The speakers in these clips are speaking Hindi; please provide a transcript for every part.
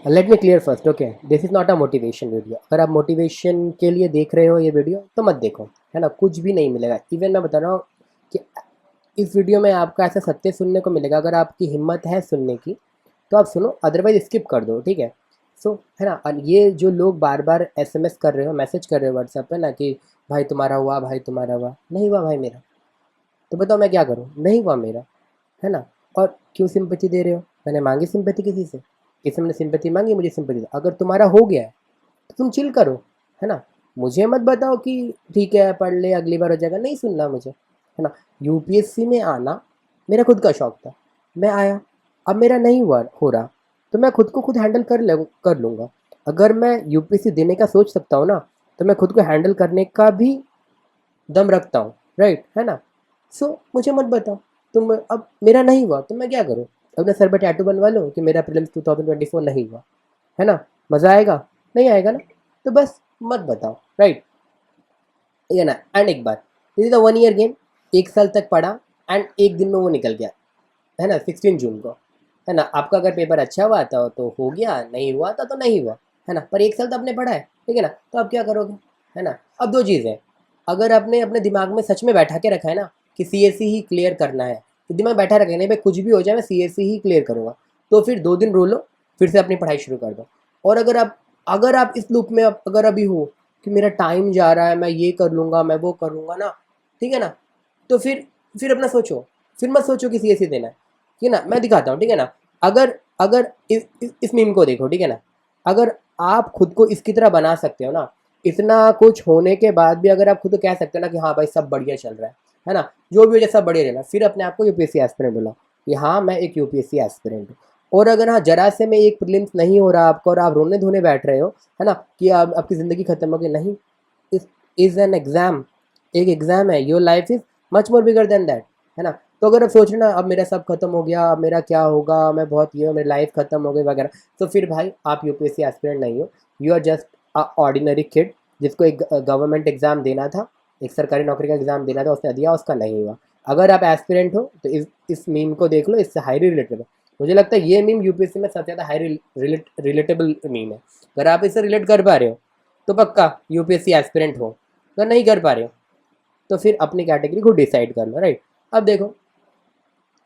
Let me clear first, okay, this is not a motivation video. अगर आप मोटिवेशन के लिए देख रहे हो ये वीडियो तो मत देखो, है ना, कुछ भी नहीं मिलेगा। इवन मैं बता रहा हूँ कि इस वीडियो में आपको ऐसा सत्य सुनने को मिलेगा। अगर आपकी हिम्मत है सुनने की तो आप सुनो, अदरवाइज स्किप कर दो, ठीक है। सो है ना, और ये जो लोग बार बार एसएमएस कर रहे हो, मैसेज कर रहे हो व्हाट्सएप पे ना कि भाई तुम्हारा हुआ, भाई तुम्हारा हुआ, नहीं हुआ भाई मेरा, तो बताओ मैं क्या करूँ, नहीं हुआ मेरा, है ना। और क्यों सिंपैथी दे रहे हो? मैंने मांगी सिंपैथी किसी से? किसी ने सिंपैथी मांगी, मुझे सिंपैथी दो। अगर तुम्हारा हो गया है तो तुम चिल करो, है ना। मुझे मत बताओ कि ठीक है पढ़ ले अगली बार हो जाएगा, नहीं सुनना मुझे, है ना। यूपीएससी में आना मेरा खुद का शौक था, मैं आया। अब मेरा नहीं हुआ हो रहा तो मैं खुद को खुद हैंडल कर लूँगा। अगर मैं यूपीएससी देने का सोच सकता हूँ ना, तो मैं खुद को हैंडल करने का भी दम रखता हूँ, राइट, है ना। सो मुझे मत बताओ तुम, अब मेरा नहीं हुआ तो मैं क्या करूँ? अपने सर पे टैटू बनवा लो कि मेरा प्रीलिम्स 2024 नहीं हुआ, है ना। मज़ा आएगा? नहीं आएगा ना। तो बस मत बताओ, राइट, ये ना। एंड एक बात, this is a 1 year game. 1 साल तक पढ़ा एंड एक दिन में वो निकल गया, है ना, 16 जून को, है ना। आपका अगर पेपर अच्छा हुआ था तो हो गया, नहीं हुआ था तो नहीं हुआ, है ना। पर 1 साल तो आपने पढ़ा है, ठीक है ना, तो आप क्या करोगे, है ना। अब दो चीज़ है, अगर आपने अपने दिमाग में सच में बैठा के रखा है ना कि सीएससी ही क्लियर करना है, तो दिमाग बैठा रखे नहीं भाई कुछ भी हो जाए मैं सीएससी ही क्लियर करूँगा, तो फिर 2 दिन रो लो, फिर से अपनी पढ़ाई शुरू कर दो। और अगर आप इस लूप में अगर अभी हो कि मेरा टाइम जा रहा है, मैं ये कर लूँगा, मैं वो कर लूँगा ना, ठीक है ना, तो फिर अपना सोचो, फिर मत सोचो कि सीएससी देना है, ठीक है ना। मैं दिखाता हूँ, ठीक है ना। अगर अगर इस मीम को देखो, ठीक है ना। अगर आप खुद को इसकी तरह बना सकते हो ना, इतना कुछ होने के बाद भी अगर आप खुद को कह सकते हो ना कि हाँ भाई सब बढ़िया चल रहा है ना, जो भी हो जाए सब बढ़िया चल रहा है, फिर अपने आप को यूपीएससी एस्पिरेंट बोला कि हाँ मैं एक यूपीएससी एस्पिरेंट हूँ। और अगर हाँ जरा से में एक प्रीलिम्स नहीं हो रहा आपका और आप रोने धोने बैठ रहे हो, है ना, कि अब आपकी ज़िंदगी खत्म हो गई, नहीं, इस इज़ एन एग्ज़ाम, एक एग्ज़ाम है, your life is much more bigger than that, है ना। तो अगर आप सोच रहे ना अब मेरा सब खत्म हो गया, अब मेरा क्या होगा, मैं बहुत ये मेरी लाइफ खत्म हो गई वगैरह, तो फिर भाई आप यूपीएससी एस्पिरेंट नहीं हो, you are just a ordinary kid जिसको एक गवर्नमेंट एग्ज़ाम देना था, एक सरकारी नौकरी का एग्ज़ाम देना था, उसने दिया, उसका नहीं हुआ। अगर आप एस्पिरेंट हो तो इस मीम को देख लो, इससे हाईली रिलेटेबल, मुझे लगता है ये मीम यूपीएससी में सबसे ज़्यादा हाई रिलेटेबल मीम है। अगर आप इससे रिलेट कर पा रहे हो तो पक्का यूपीएससी एस्पिरेंट हो, अगर नहीं कर पा रहे हो तो फिर अपनी कैटेगरी को डिसाइड कर लो, राइट। अब देखो,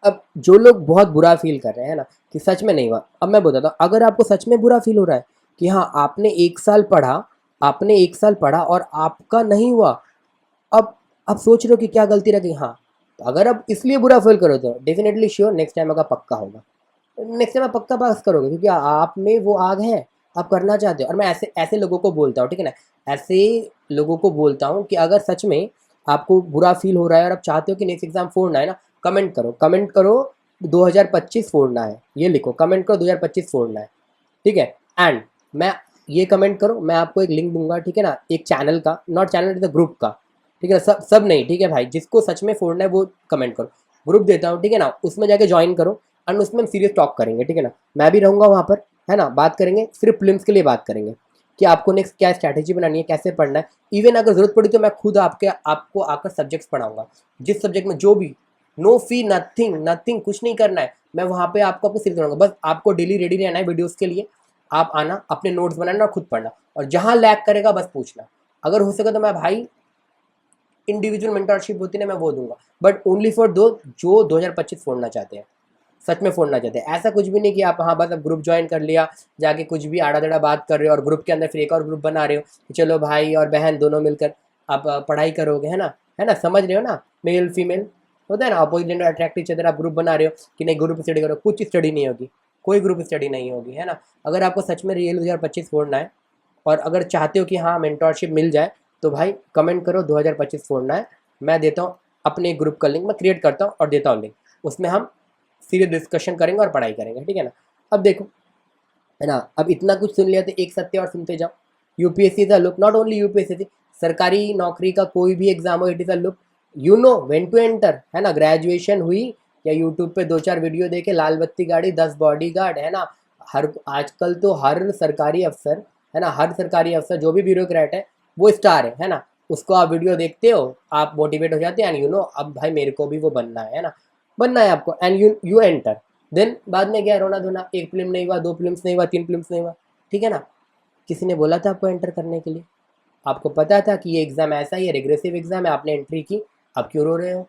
अब जो लोग बहुत बुरा फील कर रहे हैं ना कि सच में नहीं हुआ, अब मैं बताता हूँ, अगर आपको सच में बुरा फील हो रहा है कि हाँ आपने 1 साल पढ़ा और आपका नहीं हुआ, अब आप सोच रहे हो कि क्या गलती रह गई, हाँ, तो अगर आप इसलिए बुरा फील करो तो डेफिनेटली श्योर नेक्स्ट टाइम आपका पक्का होगा, नेक्स्ट टाइम आप पक्का पास करोगे, क्योंकि आप में वो आग है, आप करना चाहते हो। और मैं ऐसे ऐसे लोगों को बोलता हूँ, ठीक है ना, ऐसे लोगों को बोलता हूँ कि अगर सच में आपको बुरा फील हो रहा है और आप चाहते हो कि नेक्स्ट एग्जाम फोड़ना है ना, कमेंट करो 2025 फोड़ना है, ये लिखो, कमेंट करो 2025 फोड़ना है, ठीक है। एंड मैं ये कमेंट करो, मैं आपको एक लिंक दूंगा, ठीक है ना, एक चैनल का, not channel is a group का, ठीक है ना, सब सब नहीं, ठीक है भाई, जिसको सच में फोड़ना है वो कमेंट करो, ग्रुप देता हूँ, ठीक है ना, उसमें जाके ज्वाइन करो एंड उसमें हम सीरियस टॉक करेंगे, ठीक है ना। मैं भी रहूँगा वहाँ पर, है ना, बात करेंगे, सिर्फ फिल्म्स के लिए बात करेंगे कि आपको नेक्स्ट क्या स्ट्रैटेजी बनानी है, कैसे पढ़ना है। इवन अगर जरूरत पड़ी तो मैं खुद आपको आकर सब्जेक्ट्स पढ़ाऊंगा, जिस सब्जेक्ट में जो भी, नो फी, नथिंग नथिंग, कुछ नहीं करना है, मैं वहाँ पे आपको सीरीज बनाऊंगा। बस आपको डेली रेडी रहना है वीडियोज़ के लिए, आप आना, अपने नोट्स बनाना और खुद पढ़ना, और जहाँ लैग करेगा बस पूछना। अगर हो सके तो मैं भाई इंडिविजुअल मेंटरशिप होती है ना, मैं वो दूंगा, बट ओनली फॉर दो जो 2025 फोड़ना चाहते हैं, सच में फोड़ना चाहते हैं। ऐसा कुछ भी नहीं कि आप हाँ बस अब ग्रुप ज्वाइन कर लिया, जाके कुछ भी आड़ा दड़ा बात कर रहे हो और ग्रुप के अंदर फिर एक और ग्रुप बना रहे हो कि चलो भाई और बहन दोनों मिलकर आप पढ़ाई करोगे, है ना, है ना, समझ रहे हो ना, मेल फीमेल होता है ना, opposite gender attract each other, आप ग्रुप बना रहे हो कि नहीं ग्रुप स्टडी करो, कुछ स्टडी नहीं होगी, कोई ग्रुप स्टडी नहीं होगी, है ना। अगर आपको सच में रियल 2025 फोड़ना है और अगर चाहते हो कि हाँ मेंटोरशिप मिल जाए, तो भाई कमेंट करो 2025 फोड़ना है, मैं देता हूँ अपने ग्रुप का लिंक, मैं क्रिएट करता हूँ और देता हूँ लिंक, उसमें हम सीरियस डिस्कशन करेंगे और पढ़ाई करेंगे, ठीक है ना। अब देखो, है ना, अब इतना कुछ सुन लिया तो एक सत्य और सुनते जाओ, यूपीएससी का लुक, नॉट ओनली यूपीएससी, सरकारी नौकरी का कोई भी एग्जाम हो, it is a look, you know when to enter, है ना। ग्रेजुएशन हुई या यूट्यूब पे 2-4 वीडियो देखे, लाल बत्ती गाड़ी 10 बॉडीगार्ड, है ना। हर आजकल तो हर सरकारी अफसर, है ना, हर सरकारी अफसर जो भी ब्यूरोक्रेट है वो स्टार है ना। उसको आप वीडियो देखते हो, आप मोटिवेट हो जाते हैं एंड यू नो अब भाई मेरे को भी वो बनना है ना, बनना है आपको, एंड यू एंटर, देन बाद में गया रोना धोना, एक फिल्म नहीं हुआ, 2 फिल्म्स नहीं हुआ, 3 फिल्म्स नहीं हुआ, ठीक है ना। किसी ने बोला था आपको एंटर करने के लिए? आपको पता था कि ये एग्ज़ाम ऐसा ही है, रिग्रेसिव एग्ज़ाम है, आपने एंट्री की, अब क्यों रो रहे हो?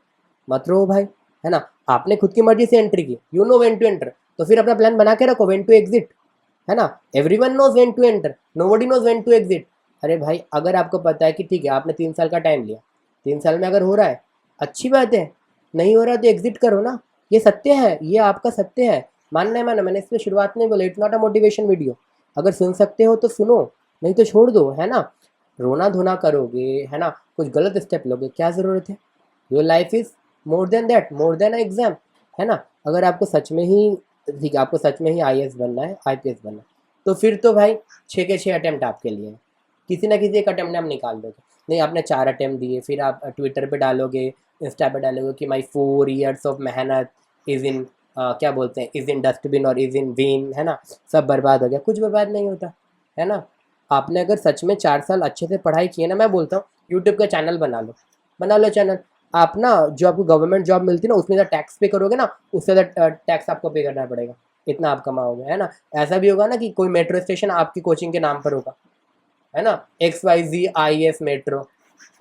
मत रो भाई, है ना। आपने खुद की मर्जी से एंट्री की, you know when to enter, तो फिर अपना प्लान बना के रखो व्हेन टू एग्जिट, है ना। Everyone knows when to enter, nobody knows when to exit. अरे भाई, अगर आपको पता है कि ठीक है आपने 3 साल का टाइम लिया, 3 साल में अगर हो रहा है अच्छी बात है, नहीं हो रहा तो एग्जिट करो ना। ये सत्य है, ये आपका सत्य है, मानना है मानो, मैंने इसमें शुरुआत में बोला it's not a motivation video. अगर सुन सकते हो तो सुनो, नहीं तो छोड़ दो, है ना। रोना धोना करोगे, है ना, कुछ गलत स्टेप लोगे, क्या ज़रूरत है। Your life is more than that, more than a exam, है ना। अगर आपको सच में ही, ठीक है, आपको सच में ही आईएएस बनना है, आईपीएस बनना है, तो फिर तो भाई 6 के 6 अटेम्प्ट आपके लिए हैं। किसी ना किसी एक अटेम्प्ट में आप निकाल दोगे। नहीं, आपने 4 अटेम्प्ट दिए, फिर आप ट्विटर पे डालोगे, इंस्टा पे डालोगे कि माई 4 ईयर्स ऑफ मेहनत इज़ इन, क्या बोलते हैं, इज़ इन डस्टबिन और इज़ इन वेन, है ना, सब बर्बाद हो गया। कुछ बर्बाद नहीं होता, है ना। आपने अगर सच में 4 साल अच्छे से पढ़ाई की है ना, मैं बोलता हूँ यूट्यूब का चैनल बना लो, बना लो चैनल। आप ना, जो आपको गवर्नमेंट जॉब मिलती है ना, उसमें ज़्यादा टैक्स पे करोगे ना, उससे ज़्यादा टैक्स आपको पे करना पड़ेगा, इतना आप कमाओगे, है ना। ऐसा भी होगा ना कि कोई मेट्रो स्टेशन आपकी कोचिंग के नाम पर होगा, है ना, XYZ IAS मेट्रो,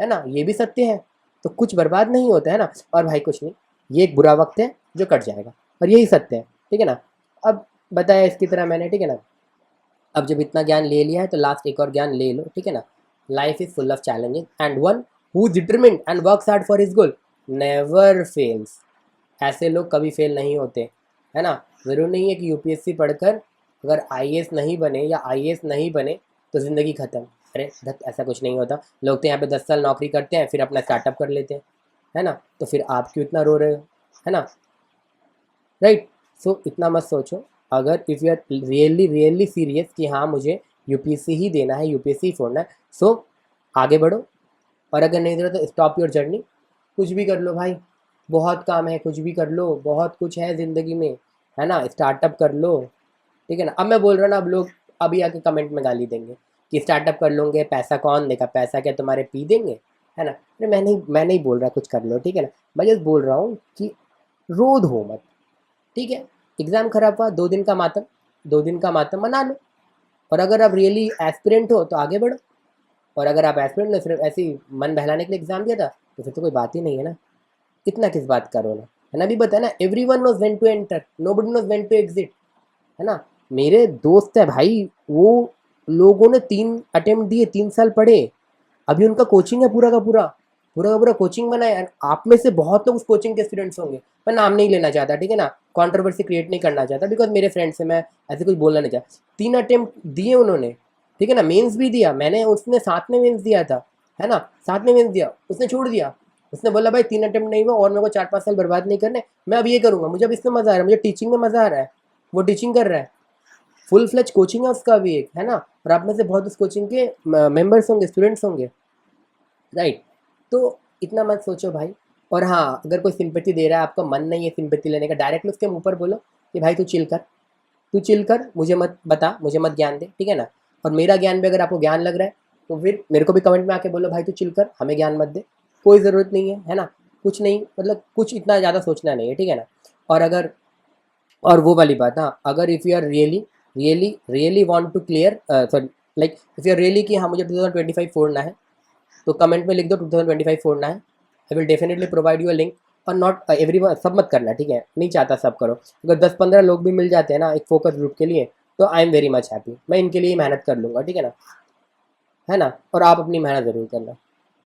है ना, ये भी सत्य है। तो कुछ बर्बाद नहीं होता, है ना। और भाई कुछ नहीं, ये एक बुरा वक्त है जो कट जाएगा, और यही सत्य है, ठीक है ना। अब बताया इसकी तरह मैंने, ठीक है ना। अब जब इतना ज्ञान ले लिया है तो लास्ट एक और ज्ञान ले लो, ठीक है ना। Life is full of challenges and one who determined and works hard for his goal never fails. ऐसे लोग कभी फेल नहीं होते, है ना। ज़रूर नहीं है कि यूपीएससी पढ़कर अगर आईएएस नहीं बने या आईएएस नहीं बने तो ज़िंदगी ख़त्म। अरे धत, ऐसा कुछ नहीं होता। लोग तो यहाँ पे 10 साल नौकरी करते हैं, फिर अपना स्टार्टअप कर लेते हैं, है ना। तो फिर आप क्यों इतना रो रहे हो, है ना, राइट। सो इतना मत सोचो। अगर if you are really really serious कि हाँ मुझे यूपीएससी ही देना है, यूपीएससी ही फोड़ना है, सो आगे बढ़ो। और अगर नहीं दे रहा तो स्टॉप योर जर्नी, कुछ भी कर लो भाई, बहुत काम है, कुछ भी कर लो, बहुत कुछ है ज़िंदगी में, है ना। स्टार्टअप कर लो, ठीक है ना। अब मैं बोल रहा ना, अब लोग अभी आके कमेंट में गाली देंगे कि स्टार्टअप कर लोगे, पैसा कौन देगा, पैसा क्या तुम्हारे पी देंगे, है ना। अरे मैं नहीं बोल रहा कुछ कर लो, ठीक है ना। मैं जस्ट बोल रहा हूँ कि रो दो मत, ठीक है। एग्ज़ाम खराब हुआ, 2 दिन का मातम, 2 दिन का मातम मना लो। और अगर आप रियली एस्पिरेंट हो तो आगे बढ़ो। और अगर आप एस्पिरेंट ने सिर्फ ऐसे ही मन बहलाने के लिए एग्ज़ाम दिया था, तो फिर तो कोई बात ही नहीं है ना। इतना किस बात का रोना, है ना। अभी बताया ना, everyone knows when to enter, nobody knows when to exit, है ना। मेरे दोस्त है भाई, वो लोगों ने 3 अटेम्प्ट दिए, 3 साल पढ़े, अभी उनका कोचिंग है पूरा का पूरा, पूरा का पूरा कोचिंग बना है। आप में से बहुत लोग उस कोचिंग के स्टूडेंट्स होंगे। मैं नाम नहीं लेना चाहता, ठीक है ना, कंट्रोवर्सी क्रिएट नहीं करना चाहता, बिकॉज मेरे फ्रेंड्स से मैं ऐसे कुछ बोलना नहीं चाहता। 3 अटेम्प्ट दिए उन्होंने, ठीक है ना, मेंस भी दिया, मैंने उसने साथ में मेंस दिया था, है ना, साथ में मेंस दिया, उसने छोड़ दिया। उसने बोला भाई 3 अटेम्प्ट नहीं हुआ और मेरे को 4-5 साल बर्बाद नहीं करने, मैं अब ये करूँगा, मुझे अब इसमें मज़ा आ रहा है, मुझे टीचिंग में मज़ा आ रहा है। वो टीचिंग कर रहा है, फुल फ्लेज कोचिंग है उसका भी एक, है ना। और आप में से बहुत उस कोचिंग के मेंबर्स होंगे, स्टूडेंट्स होंगे, राइट। तो इतना मत सोचो भाई। और हाँ, अगर कोई सिंपैथी दे रहा है, आपका मन नहीं है सिंपैथी लेने का, डायरेक्टली उसके मुंह पर बोलो कि भाई तू चिल कर, तू चिल कर, मुझे मत बता, मुझे मत ज्ञान दे, ठीक है ना। और मेरा ज्ञान भी अगर आपको ज्ञान लग रहा है तो फिर मेरे को भी कमेंट में आके बोलो भाई तू चिल कर, हमें ज्ञान मत दे, कोई ज़रूरत नहीं है ना। कुछ नहीं, मतलब कुछ इतना ज़्यादा सोचना नहीं है, ठीक है ना। और अगर, और वो वाली बात, हाँ, अगर if you are really really really want to clear, sorry, like if you are really कि हाँ मुझे 2025 फोड़ना है, तो कमेंट में लिख दो 2025 फोड़ना है, I will definitely provide you a link. और नॉट एवरी वन, सब मत करना, ठीक है, नहीं चाहता सब करो। अगर 10-15 लोग भी मिल जाते हैं ना एक फोकस ग्रुप के लिए, तो I am very much happy, मैं इनके लिए ही मेहनत कर लूँगा, ठीक है ना, है ना। और आप अपनी मेहनत ज़रूर करना।